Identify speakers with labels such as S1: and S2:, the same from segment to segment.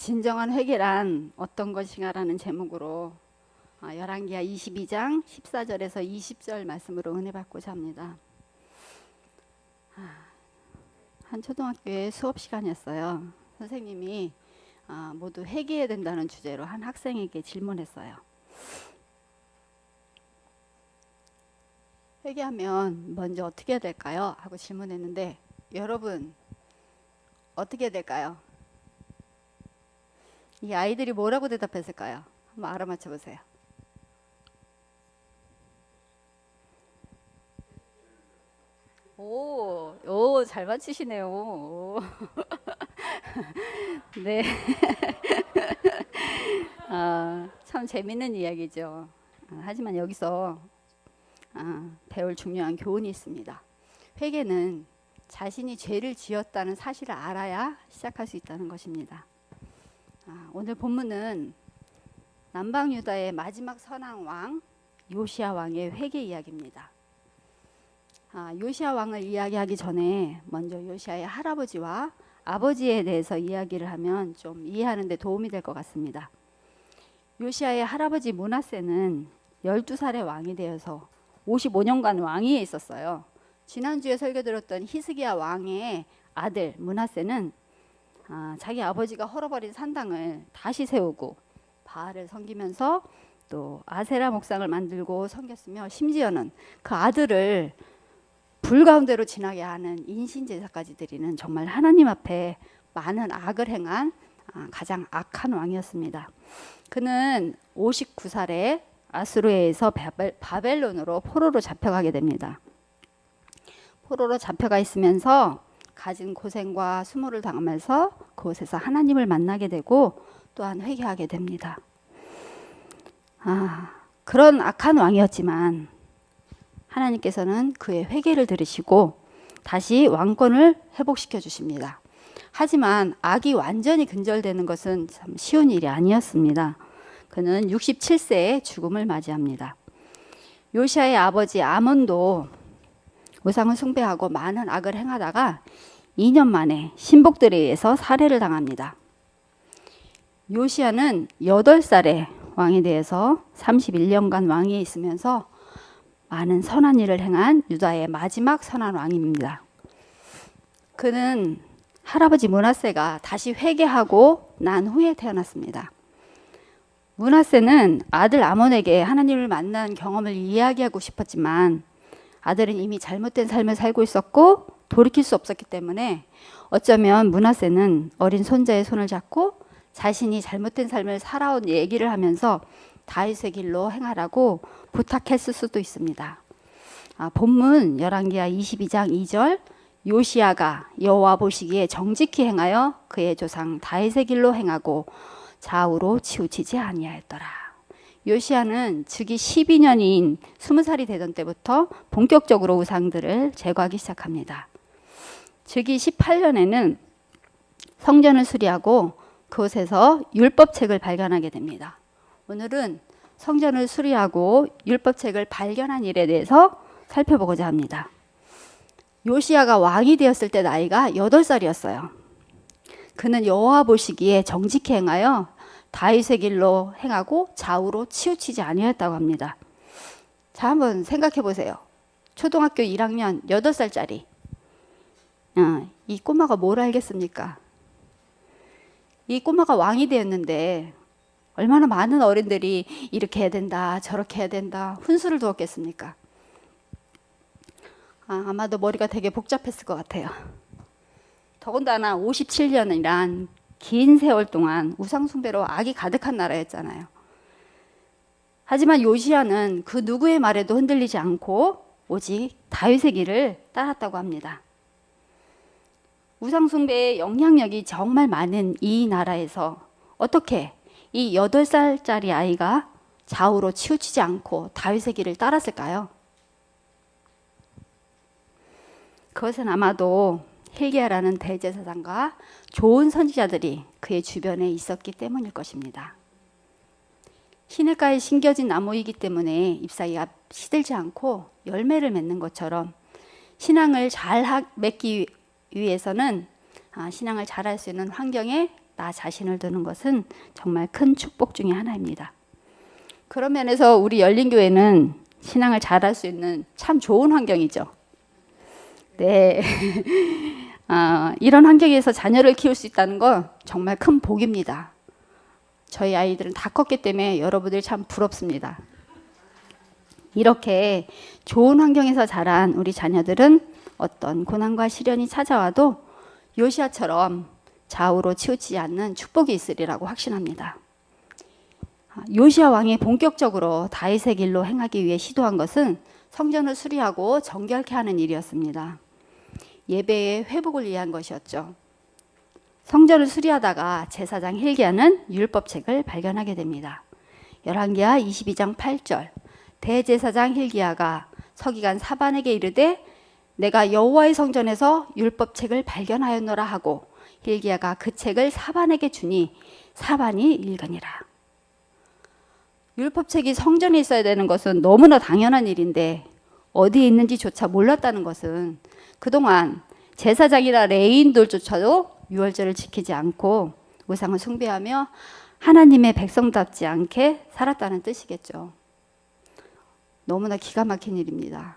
S1: 진정한 회개란 어떤 것인가라는 제목으로 열왕기하 22장 14절에서 20절 말씀으로 은혜 받고자 합니다. 한 초등학교의 수업 시간이었어요. 선생님이 모두 회개해야 된다는 주제로 한 학생에게 질문했어요. 회개하면 먼저 어떻게 해야 될까요? 하고 질문했는데 여러분 어떻게 해야 될까요? 이 아이들이 뭐라고 대답했을까요? 한번 알아맞혀 보세요. 오, 잘 맞히시네요. 오. 네. 참 재밌는 이야기죠. 하지만 여기서 배울 중요한 교훈이 있습니다. 회개는 자신이 죄를 지었다는 사실을 알아야 시작할 수 있다는 것입니다. 오늘 본문은 남방 유다의 마지막 선왕 왕 요시야 왕의 회개 이야기입니다. 요시야 왕을 이야기하기 전에 먼저 요시야의 할아버지와 아버지에 대해서 이야기를 하면 좀 이해하는 데 도움이 될 것 같습니다. 요시야의 할아버지 므낫세는 12살의 왕이 되어서 55년간 왕위에 있었어요. 지난주에 설교 들었던 히스기야 왕의 아들 므낫세는 자기 아버지가 헐어버린 산당을 다시 세우고 바알을 섬기면서 또 아세라 목상을 만들고 섬겼으며 심지어는 그 아들을 불 가운데로 지나게 하는 인신제사까지 드리는 정말 하나님 앞에 많은 악을 행한 가장 악한 왕이었습니다. 그는 59살에 아수르에서 바벨론으로 포로로 잡혀가게 됩니다. 포로로 잡혀가 있으면서 가진 고생과 수모를 당하면서 그곳에서 하나님을 만나게 되고 또한 회개하게 됩니다. 그런 악한 왕이었지만 하나님께서는 그의 회개를 들으시고 다시 왕권을 회복시켜 주십니다. 하지만 악이 완전히 근절되는 것은 참 쉬운 일이 아니었습니다. 그는 67세에 죽음을 맞이합니다. 요시야의 아버지 아몬도 우상을 숭배하고 많은 악을 행하다가 2년 만에 신복들에 의해서 살해를 당합니다. 요시야는 8살에 왕이 되어서 31년간 왕위에 있으면서 많은 선한 일을 행한 유다의 마지막 선한 왕입니다. 그는 할아버지 므낫세가 다시 회개하고 난 후에 태어났습니다. 므낫세는 아들 아몬에게 하나님을 만난 경험을 이야기하고 싶었지만 아들은 이미 잘못된 삶을 살고 있었고 돌이킬 수 없었기 때문에 어쩌면 므낫세는 어린 손자의 손을 잡고 자신이 잘못된 삶을 살아온 얘기를 하면서 다윗의 길로 행하라고 부탁했을 수도 있습니다. 본문 열왕기하 22장 2절 요시야가 여호와 보시기에 정직히 행하여 그의 조상 다윗의 길로 행하고 좌우로 치우치지 아니하였더라. 요시야는 즉위 12년인 20살이 되던 때부터 본격적으로 우상들을 제거하기 시작합니다. 즉위 18년에는 성전을 수리하고 그곳에서 율법책을 발견하게 됩니다. 오늘은 성전을 수리하고 율법책을 발견한 일에 대해서 살펴보고자 합니다. 요시야가 왕이 되었을 때 나이가 8살이었어요. 그는 여호와 보시기에 정직히 행하여 다윗의 길로 행하고 좌우로 치우치지 아니하였다고 합니다. 자, 한번 생각해 보세요. 초등학교 1학년 8살짜리 이 꼬마가 뭘 알겠습니까? 이 꼬마가 왕이 되었는데 얼마나 많은 어른들이 이렇게 해야 된다 저렇게 해야 된다 훈수를 두었겠습니까? 아마도 머리가 되게 복잡했을 것 같아요. 더군다나 57년이란 긴 세월 동안 우상숭배로 악이 가득한 나라였잖아요. 하지만 요시야는 그 누구의 말에도 흔들리지 않고 오직 다윗의 길을 따랐다고 합니다. 우상숭배의 영향력이 정말 많은 이 나라에서 어떻게 이 8살짜리 아이가 좌우로 치우치지 않고 다윗의 길을 따랐을까요? 그것은 아마도 hil기야라는 대제사장과 좋은 선지자들이 그의 주변에 있었기 때문일 것입니다. 시냇가에 심겨진 나무이기 때문에 잎사귀가 시들지 않고 열매를 맺는 것처럼 신앙을 잘 맺기 위해서는 신앙을 잘할 수 있는 환경에 나 자신을 두는 것은 정말 큰 축복 중에 하나입니다. 그런 면에서 우리 열린교회는 신앙을 잘할 수 있는 참 좋은 환경이죠. 네. 이런 환경에서 자녀를 키울 수 있다는 건 정말 큰 복입니다. 저희 아이들은 다 컸기 때문에 여러분들이 참 부럽습니다. 이렇게 좋은 환경에서 자란 우리 자녀들은 어떤 고난과 시련이 찾아와도 요시야처럼 좌우로 치우치지 않는 축복이 있으리라고 확신합니다. 요시야 왕이 본격적으로 다윗의 길로 행하기 위해 시도한 것은 성전을 수리하고 정결케 하는 일이었습니다. 예배의 회복을 위한 것이었죠. 성전을 수리하다가 제사장 hil기야는 율법책을 발견하게 됩니다. 열왕기하 22장 8절 대제사장 hil기야가 서기관 사반에게 이르되 내가 여호와의 성전에서 율법책을 발견하였노라 하고 hil기야가 그 책을 사반에게 주니 사반이 읽으니라. 율법책이 성전에 있어야 되는 것은 너무나 당연한 일인데 어디에 있는지조차 몰랐다는 것은 그동안 제사장이나 레위인들조차도 유월절을 지키지 않고 우상을 숭배하며 하나님의 백성답지 않게 살았다는 뜻이겠죠. 너무나 기가 막힌 일입니다.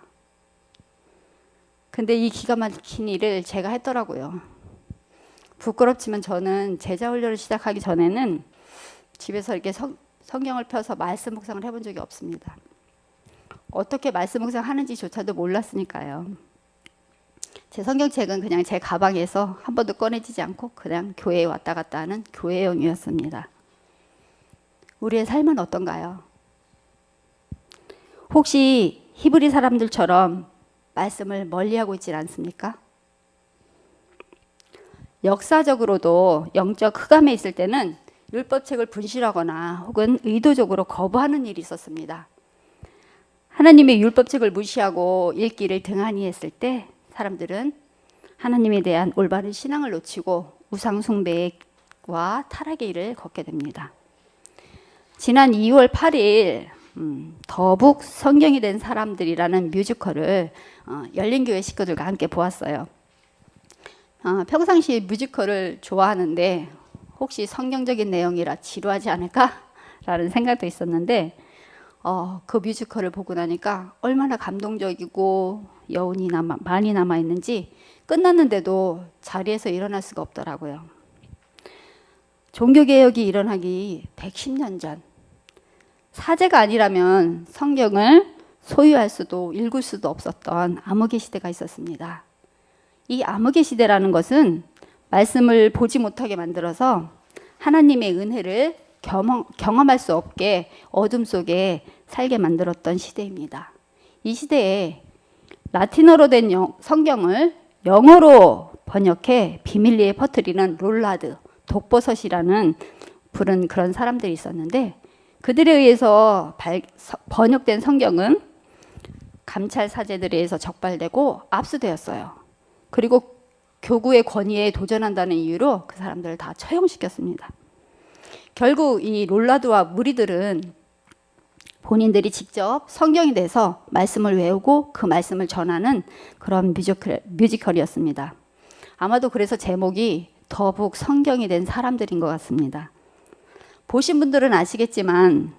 S1: 근데 이 기가 막힌 일을 제가 했더라고요. 부끄럽지만 저는 제자 훈련을 시작하기 전에는 집에서 이렇게 성경을 펴서 말씀 묵상을 해본 적이 없습니다. 어떻게 말씀 묵상하는지조차도 몰랐으니까요. 제 성경책은 그냥 제 가방에서 한 번도 꺼내지지 않고 그냥 교회에 왔다 갔다 하는 교회용이었습니다. 우리의 삶은 어떤가요? 혹시 히브리 사람들처럼 말씀을 멀리하고 있지 않습니까? 역사적으로도 영적 흑암에 있을 때는 율법책을 분실하거나 혹은 의도적으로 거부하는 일이 있었습니다. 하나님의 율법책을 무시하고 읽기를 등한히 했을 때 사람들은 하나님에 대한 올바른 신앙을 놓치고 우상 숭배와 타락의 일을 걷게 됩니다. 지난 2월 8일 더북 성경이 된 사람들이라는 뮤지컬을 열린교회 식구들과 함께 보았어요. 평상시에 뮤지컬을 좋아하는데 혹시 성경적인 내용이라 지루하지 않을까라는 생각도 있었는데 그 뮤지컬을 보고 나니까 얼마나 감동적이고 여운이 많이 남아있는지 끝났는데도 자리에서 일어날 수가 없더라고요. 종교개혁이 일어나기 110년 전 사제가 아니라면 성경을 소유할 수도 읽을 수도 없었던 암흑의 시대가 있었습니다. 이 암흑의 시대라는 것은 말씀을 보지 못하게 만들어서 하나님의 은혜를 경험할 수 없게 어둠 속에 살게 만들었던 시대입니다. 이 시대에 라틴어로 된 성경을 영어로 번역해 비밀리에 퍼뜨리는 롤라드, 독버섯이라는 부른 그런 사람들이 있었는데 그들에 의해서 번역된 성경은 감찰 사제들에 의해서 적발되고 압수되었어요. 그리고 교구의 권위에 도전한다는 이유로 그 사람들을 다 처형시켰습니다. 결국 이 롤라드와 무리들은 본인들이 직접 성경이 돼서 말씀을 외우고 그 말씀을 전하는 그런 뮤지컬이었습니다. 아마도 그래서 제목이 더북 성경이 된 사람들인 것 같습니다. 보신 분들은 아시겠지만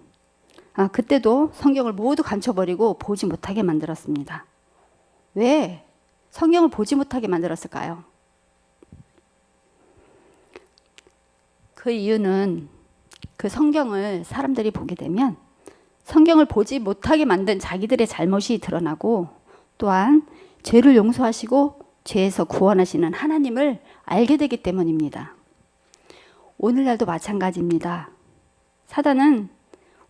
S1: 그때도 성경을 모두 감춰버리고 보지 못하게 만들었습니다. 왜 성경을 보지 못하게 만들었을까요? 그 이유는 그 성경을 사람들이 보게 되면 성경을 보지 못하게 만든 자기들의 잘못이 드러나고 또한 죄를 용서하시고 죄에서 구원하시는 하나님을 알게 되기 때문입니다. 오늘날도 마찬가지입니다. 사단은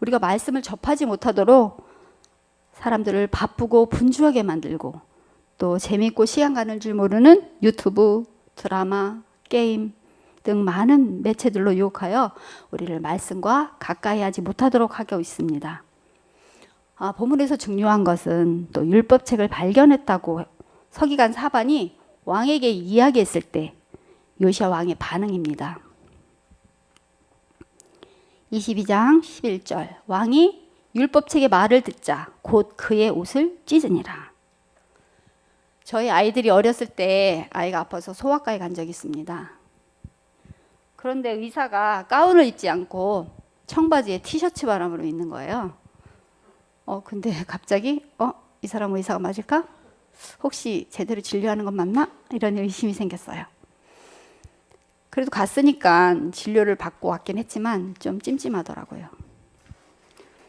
S1: 우리가 말씀을 접하지 못하도록 사람들을 바쁘고 분주하게 만들고 또 재미있고 시간 가는 줄 모르는 유튜브, 드라마, 게임 등 많은 매체들로 유혹하여 우리를 말씀과 가까이 하지 못하도록 하고 있습니다. 본문에서 중요한 것은 또 율법책을 발견했다고 서기관 사반이 왕에게 이야기했을 때 요시야 왕의 반응입니다. 22장 11절 왕이 율법책의 말을 듣자 곧 그의 옷을 찢으니라. 저희 아이들이 어렸을 때 아이가 아파서 소아과에 간 적이 있습니다. 그런데 의사가 가운을 입지 않고 청바지에 티셔츠 바람으로 있는 거예요. 근데 갑자기 이 사람 의사가 맞을까? 혹시 제대로 진료하는 건 맞나? 이런 의심이 생겼어요. 그래도 갔으니까 진료를 받고 왔긴 했지만 좀 찜찜하더라고요.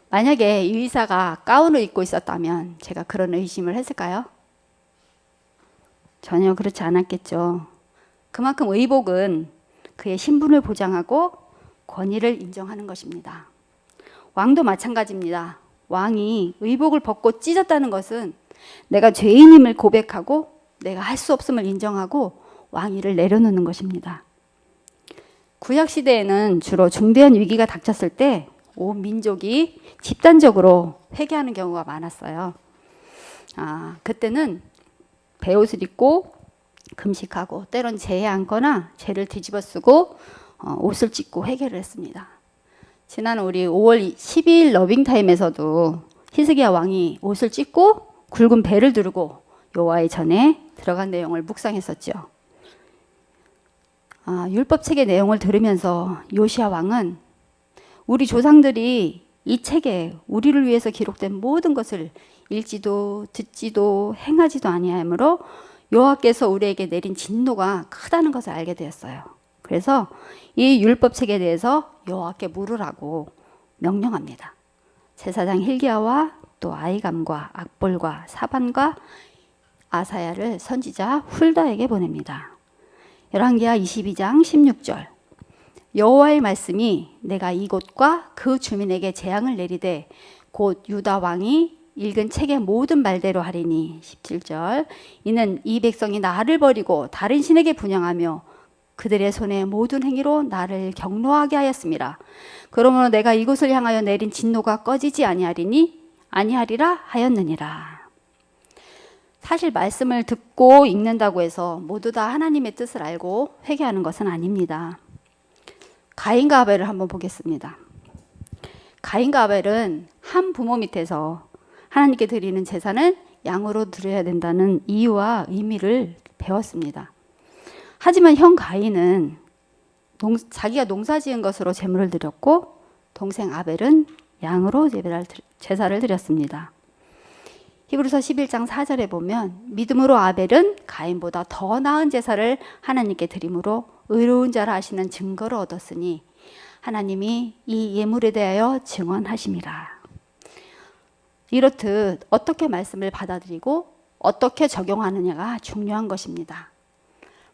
S1: 만약에 이 의사가 가운을 입고 있었다면 제가 그런 의심을 했을까요? 전혀 그렇지 않았겠죠. 그만큼 의복은 그의 신분을 보장하고 권위를 인정하는 것입니다. 왕도 마찬가지입니다. 왕이 의복을 벗고 찢었다는 것은 내가 죄인임을 고백하고 내가 할 수 없음을 인정하고 왕위를 내려놓는 것입니다. 구약 시대에는 주로 중대한 위기가 닥쳤을 때 온 민족이 집단적으로 회개하는 경우가 많았어요. 그때는 베옷을 입고 금식하고 때론 재에 앉거나 죄를 뒤집어 쓰고 옷을 찢고 회개를 했습니다. 지난 우리 5월 12일 러빙타임에서도 히스기야 왕이 옷을 찢고 굵은 배를 두르고 여호와의 전에 들어간 내용을 묵상했었죠. 율법책의 내용을 들으면서 요시야 왕은 우리 조상들이 이 책에 우리를 위해서 기록된 모든 것을 읽지도 듣지도 행하지도 아니하므로 여호와께서 우리에게 내린 진노가 크다는 것을 알게 되었어요. 그래서 이 율법책에 대해서 여호와께 물으라고 명령합니다. 제사장 hil기야와 또 아히감과 악볼과 사반과 아사야를 선지자 훌다에게 보냅니다. 열왕기하 22장 16절 여호와의 말씀이 내가 이곳과 그 주민에게 재앙을 내리되 곧 유다 왕이 읽은 책의 모든 말대로 하리니 17절 이는 이 백성이 나를 버리고 다른 신에게 분향하며 그들의 손의 모든 행위로 나를 경노하게 하였습니다. 그러므로 내가 이곳을 향하여 내린 진노가 꺼지지 아니하리라 하였느니라. 사실 말씀을 듣고 읽는다고 해서 모두 다 하나님의 뜻을 알고 회개하는 것은 아닙니다. 가인과 아벨을 한번 보겠습니다. 가인과 아벨은 한 부모 밑에서 하나님께 드리는 제사는 양으로 드려야 된다는 이유와 의미를 배웠습니다. 하지만 형 가인은 자기가 농사 지은 것으로 제물을 드렸고 동생 아벨은 양으로 제사를 드렸습니다. 히브리서 11장 4절에 보면 믿음으로 아벨은 가인보다 더 나은 제사를 하나님께 드림으로 의로운 자라 하시는 증거를 얻었으니 하나님이 이 예물에 대하여 증언하심이라. 이렇듯 어떻게 말씀을 받아들이고 어떻게 적용하느냐가 중요한 것입니다.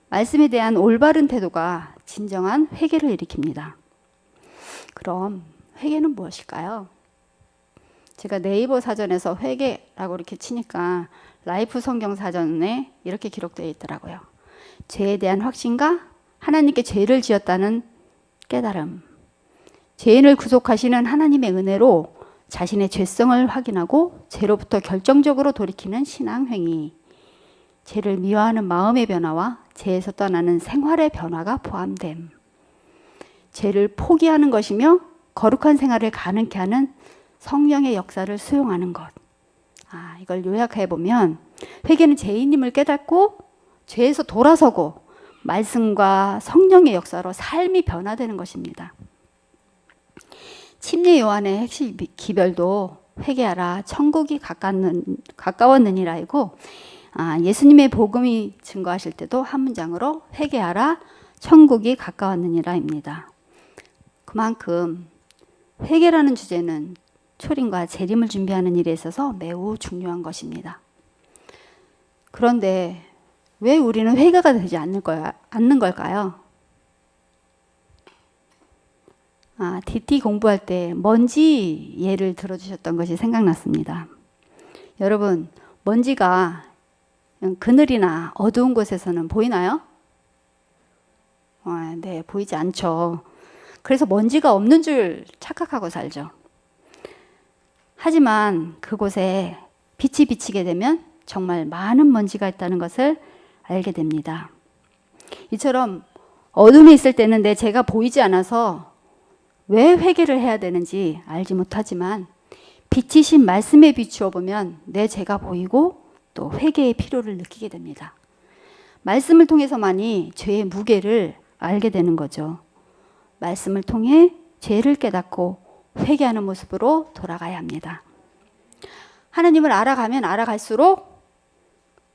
S1: 말씀에 대한 올바른 태도가 진정한 회개를 일으킵니다. 그럼 회개는 무엇일까요? 제가 네이버 사전에서 회개라고 이렇게 치니까 라이프 성경 사전에 이렇게 기록되어 있더라고요. 죄에 대한 확신과 하나님께 죄를 지었다는 깨달음, 죄인을 구속하시는 하나님의 은혜로 자신의 죄성을 확인하고 죄로부터 결정적으로 돌이키는 신앙행위, 죄를 미워하는 마음의 변화와 죄에서 떠나는 생활의 변화가 포함됨, 죄를 포기하는 것이며 거룩한 생활을 가능케 하는 성령의 역사를 수용하는 것. 이걸 요약해 보면 회개는 죄인임을 깨닫고 죄에서 돌아서고 말씀과 성령의 역사로 삶이 변화되는 것입니다. 침례 요한의 핵심 기별도 회개하라 천국이 가까웠느니라이고 예수님의 복음이 증거하실 때도 한 문장으로 회개하라 천국이 가까웠느니라입니다. 그만큼 회개라는 주제는 초림과 재림을 준비하는 일에 있어서 매우 중요한 것입니다. 그런데 왜 우리는 회개가 되지 않는 걸까요? DT 공부할 때 먼지 예를 들어주셨던 것이 생각났습니다. 여러분, 먼지가 그늘이나 어두운 곳에서는 보이나요? 네, 보이지 않죠. 그래서 먼지가 없는 줄 착각하고 살죠. 하지만 그곳에 빛이 비치게 되면 정말 많은 먼지가 있다는 것을 알게 됩니다. 이처럼 어둠에 있을 때는 내 죄가 보이지 않아서 왜 회개를 해야 되는지 알지 못하지만 빛이신 말씀에 비추어 보면 내 죄가 보이고 또 회개의 필요를 느끼게 됩니다. 말씀을 통해서만이 죄의 무게를 알게 되는 거죠. 말씀을 통해 죄를 깨닫고 회개하는 모습으로 돌아가야 합니다. 하나님을 알아가면 알아갈수록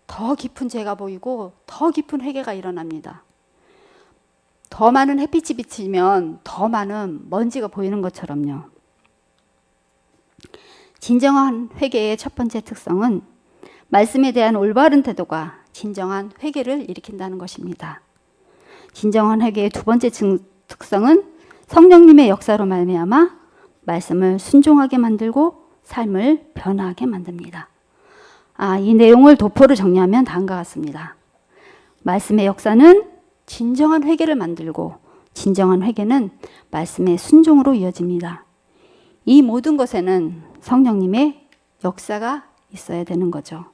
S1: 더 깊은 죄가 보이고 더 깊은 회개가 일어납니다. 더 많은 햇빛이 비치면 더 많은 먼지가 보이는 것처럼요. 진정한 회개의 첫 번째 특성은 말씀에 대한 올바른 태도가 진정한 회개를 일으킨다는 것입니다. 진정한 회개의 두 번째 특성은 성령님의 역사로 말미암아 말씀을 순종하게 만들고 삶을 변화하게 만듭니다. 이 내용을 도포로 정리하면 다음과 같습니다. 말씀의 역사는 진정한 회개를 만들고 진정한 회개는 말씀의 순종으로 이어집니다. 이 모든 것에는 성령님의 역사가 있어야 되는 거죠.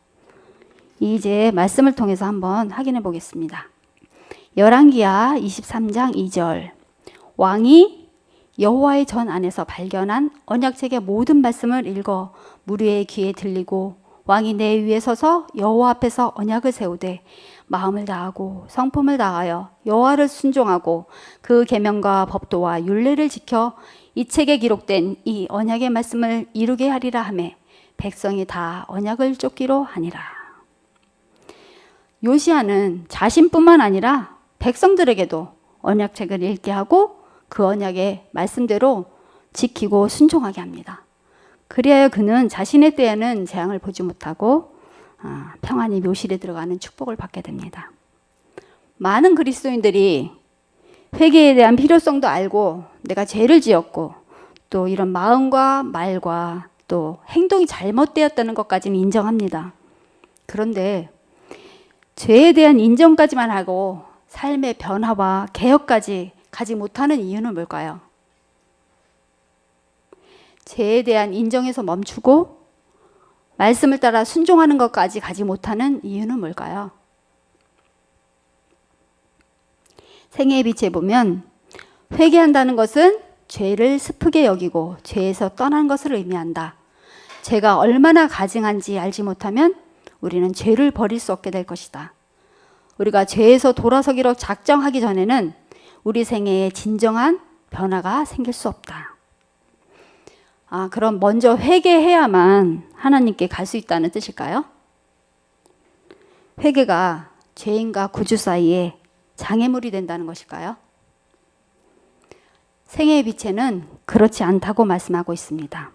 S1: 이제 말씀을 통해서 한번 확인해 보겠습니다. 열왕기하 23장 2절 왕이 여호와의 전 안에서 발견한 언약책의 모든 말씀을 읽어 무리의 귀에 들리고 왕이 내 위에 서서 여호와 앞에서 언약을 세우되 마음을 다하고 성품을 다하여 여호와를 순종하고 그 계명과 법도와 율례를 지켜 이 책에 기록된 이 언약의 말씀을 이루게 하리라 하매 백성이 다 언약을 쫓기로 하니라. 요시야는 자신뿐만 아니라 백성들에게도 언약책을 읽게 하고 그 언약의 말씀대로 지키고 순종하게 합니다. 그리하여 그는 자신의 때에는 재앙을 보지 못하고 평안히 묘실에 들어가는 축복을 받게 됩니다. 많은 그리스도인들이 회개에 대한 필요성도 알고 내가 죄를 지었고 또 이런 마음과 말과 또 행동이 잘못되었다는 것까지는 인정합니다. 그런데 죄에 대한 인정까지만 하고 삶의 변화와 개혁까지 가지 못하는 이유는 뭘까요? 죄에 대한 인정에서 멈추고 말씀을 따라 순종하는 것까지 가지 못하는 이유는 뭘까요? 생애의 빛에 보면 회개한다는 것은 죄를 스프게 여기고 죄에서 떠난 것을 의미한다. 죄가 얼마나 가증한지 알지 못하면 우리는 죄를 버릴 수 없게 될 것이다. 우리가 죄에서 돌아서기로 작정하기 전에는 우리 생애에 진정한 변화가 생길 수 없다. 그럼 먼저 회개해야만 하나님께 갈 수 있다는 뜻일까요? 회개가 죄인과 구주 사이에 장애물이 된다는 것일까요? 생애의 빛에는 그렇지 않다고 말씀하고 있습니다.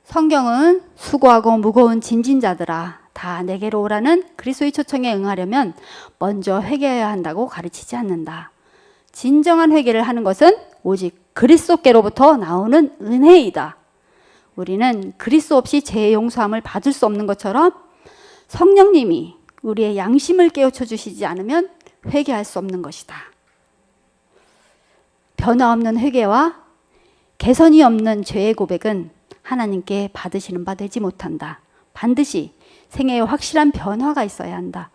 S1: 성경은 수고하고 무거운 짐진 자들아 다 내게로 오라는 그리스도의 초청에 응하려면 먼저 회개해야 한다고 가르치지 않는다. 진정한 회개를 하는 것은 오직 그리스도께로부터 나오는 은혜이다. 우리는 그리스도 없이 죄의 용서함을 받을 수 없는 것처럼 성령님이 우리의 양심을 깨우쳐 주시지 않으면 회개할 수 없는 것이다. 변화 없는 회개와 개선이 없는 죄의 고백은 하나님께 받으시는 바 되지 못한다. 반드시 생애에 확실한 변화가 있어야 한다.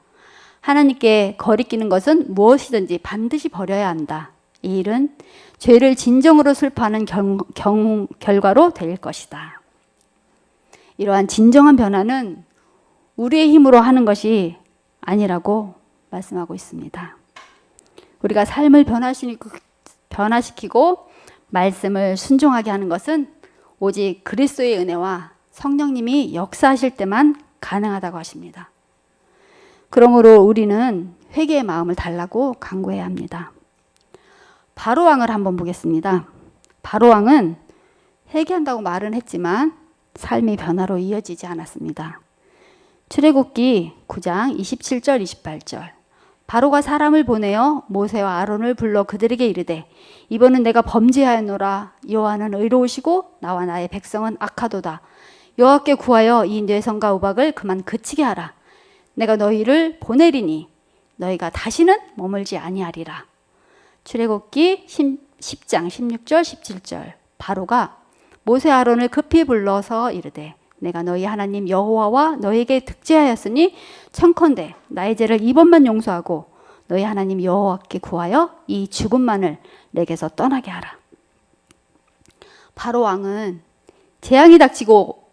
S1: 하나님께 거리끼는 것은 무엇이든지 반드시 버려야 한다. 이 일은 죄를 진정으로 슬퍼하는 결과로 될 것이다. 이러한 진정한 변화는 우리의 힘으로 하는 것이 아니라고 말씀하고 있습니다. 우리가 삶을 변화시키고 말씀을 순종하게 하는 것은 오직 그리스도의 은혜와 성령님이 역사하실 때만 가능하다고 하십니다. 그러므로 우리는 회개의 마음을 달라고 간구해야 합니다. 바로왕을 한번 보겠습니다. 바로왕은 회개한다고 말은 했지만 삶의 변화로 이어지지 않았습니다. 출애굽기 9장 27절 28절 바로가 사람을 보내어 모세와 아론을 불러 그들에게 이르되 이번은 내가 범죄하였노라. 여호와는 의로우시고 나와 나의 백성은 악하도다. 여호와께 구하여 이 뇌성과 우박을 그만 그치게 하라. 내가 너희를 보내리니 너희가 다시는 머물지 아니하리라. 출애굽기 10장 16절 17절 바로가 모세 아론을 급히 불러서 이르되 내가 너희 하나님 여호와와 너희에게 득죄하였으니 청컨대 나의 죄를 이번만 용서하고 너희 하나님 여호와께 구하여 이 죽음만을 내게서 떠나게 하라. 바로 왕은 재앙이 닥치고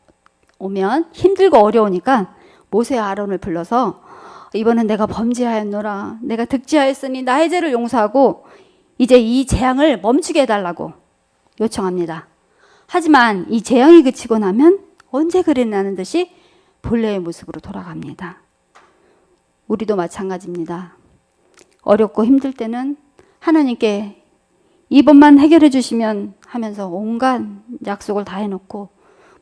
S1: 오면 힘들고 어려우니까 모세와 아론을 불러서 이번엔 내가 범죄하였노라. 내가 득죄하였으니 나의 죄를 용서하고 이제 이 재앙을 멈추게 해달라고 요청합니다. 하지만 이 재앙이 그치고 나면 언제 그랬냐는 듯이 본래의 모습으로 돌아갑니다. 우리도 마찬가지입니다. 어렵고 힘들 때는 하나님께 이번만 해결해 주시면 하면서 온갖 약속을 다 해놓고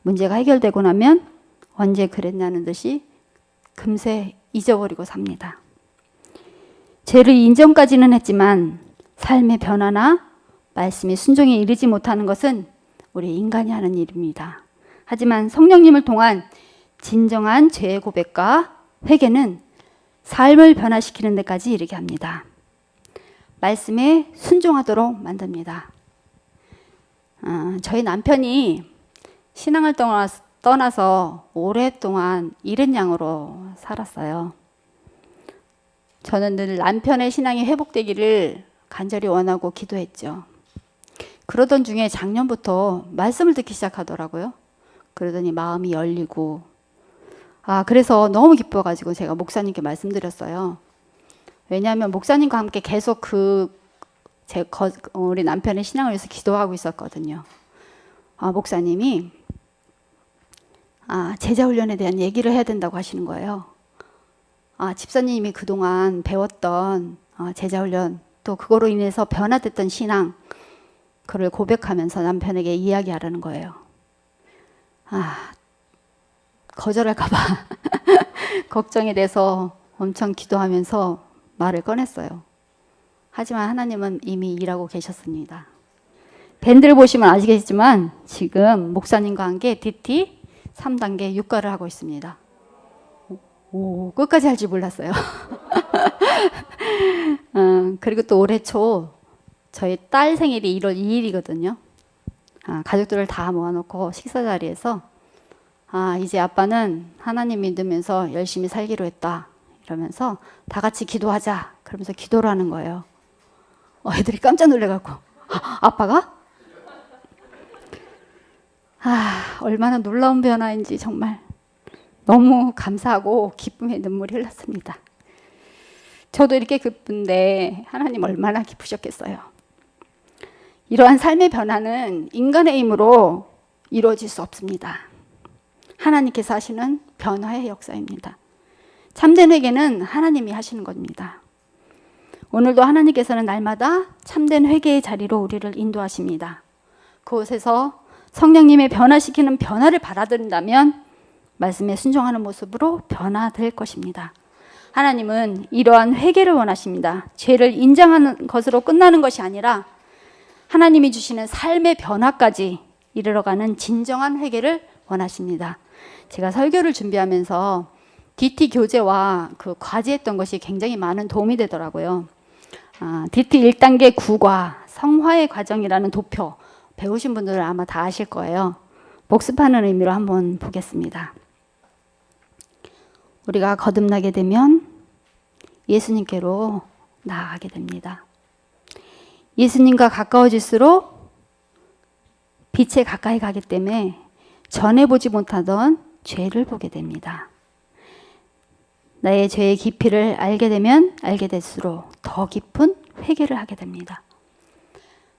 S1: 문제가 해결되고 나면 언제 그랬냐는 듯이 금세 잊어버리고 삽니다. 죄를 인정까지는 했지만 삶의 변화나 말씀의 순종에 이르지 못하는 것은 우리 인간이 하는 일입니다. 하지만 성령님을 통한 진정한 죄의 고백과 회개는 삶을 변화시키는 데까지 이르게 합니다. 말씀에 순종하도록 만듭니다. 저희 남편이 신앙을 떠나서 오랫동안 잃은 양으로 살았어요. 저는 늘 남편의 신앙이 회복되기를 간절히 원하고 기도했죠. 그러던 중에 작년부터 말씀을 듣기 시작하더라고요. 그러더니 마음이 열리고, 그래서 너무 기뻐가지고 제가 목사님께 말씀드렸어요. 왜냐하면 목사님과 함께 계속 우리 남편의 신앙을 위해서 기도하고 있었거든요. 목사님이 제자 훈련에 대한 얘기를 해야 된다고 하시는 거예요. 집사님이 그동안 배웠던 제자 훈련, 또 그거로 인해서 변화됐던 신앙, 그를 고백하면서 남편에게 이야기하라는 거예요. 거절할까봐 걱정이 돼서 엄청 기도하면서 말을 꺼냈어요. 하지만 하나님은 이미 일하고 계셨습니다. 밴드를 보시면 아시겠지만 지금 목사님과 함께 DT 3단계 육가를 하고 있습니다. 끝까지 할 줄 몰랐어요. 그리고 또 올해 초 저희 딸 생일이 1월 2일이거든요. 가족들을 다 모아놓고 식사 자리에서 이제 아빠는 하나님 믿으면서 열심히 살기로 했다 이러면서 다 같이 기도하자 그러면서 기도를 하는 거예요. 애들이 깜짝 놀래갖고 아빠가? 얼마나 놀라운 변화인지 정말 너무 감사하고 기쁨의 눈물이 흘렀습니다. 저도 이렇게 기쁜데 하나님 얼마나 기쁘셨겠어요. 이러한 삶의 변화는 인간의 힘으로 이루어질 수 없습니다. 하나님께서 하시는 변화의 역사입니다. 참된 회개는 하나님이 하시는 겁니다. 오늘도 하나님께서는 날마다 참된 회개의 자리로 우리를 인도하십니다. 그곳에서 성령님의 변화시키는 변화를 받아들인다면 말씀에 순종하는 모습으로 변화될 것입니다. 하나님은 이러한 회개를 원하십니다. 죄를 인정하는 것으로 끝나는 것이 아니라 하나님이 주시는 삶의 변화까지 이르러가는 진정한 회개를 원하십니다. 제가 설교를 준비하면서 DT 교재와 과제했던 것이 굉장히 많은 도움이 되더라고요. DT 1단계 구과 성화의 과정이라는 도표 배우신 분들은 아마 다 아실 거예요. 복습하는 의미로 한번 보겠습니다. 우리가 거듭나게 되면 예수님께로 나아가게 됩니다. 예수님과 가까워질수록 빛에 가까이 가기 때문에 전에 보지 못하던 죄를 보게 됩니다. 나의 죄의 깊이를 알게 되면 알게 될수록 더 깊은 회개를 하게 됩니다.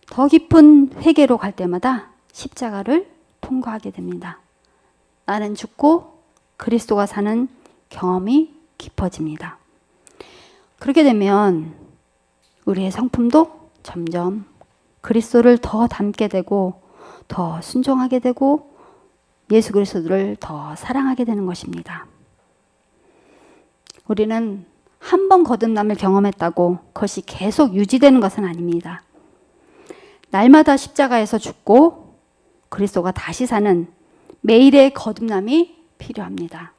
S1: 더 깊은 회개로 갈 때마다 십자가를 통과하게 됩니다. 나는 죽고 그리스도가 사는 경험이 깊어집니다. 그렇게 되면 우리의 성품도 점점 그리스도를 더 닮게 되고 더 순종하게 되고 예수 그리스도를 더 사랑하게 되는 것입니다. 우리는 한 번 거듭남을 경험했다고 그것이 계속 유지되는 것은 아닙니다. 날마다 십자가에서 죽고 그리스도가 다시 사는 매일의 거듭남이 필요합니다.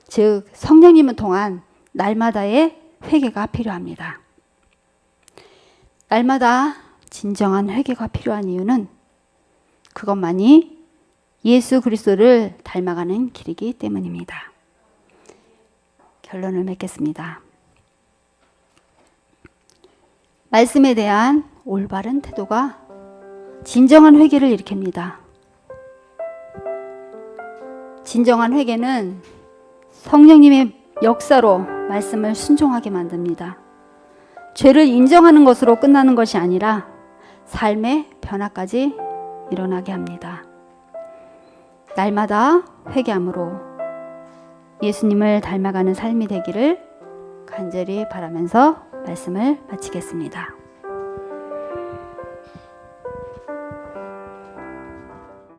S1: 즉 성령님을 통한 날마다의 회개가 필요합니다. 날마다 진정한 회개가 필요한 이유는 그것만이 예수 그리스도를 닮아가는 길이기 때문입니다. 결론을 맺겠습니다. 말씀에 대한 올바른 태도가 진정한 회개를 일으킵니다. 진정한 회개는 성령님의 역사로 말씀을 순종하게 만듭니다. 죄를 인정하는 것으로 끝나는 것이 아니라 삶의 변화까지 일어나게 합니다. 날마다 회개함으로 예수님을 닮아가는 삶이 되기를 간절히 바라면서 말씀을 마치겠습니다.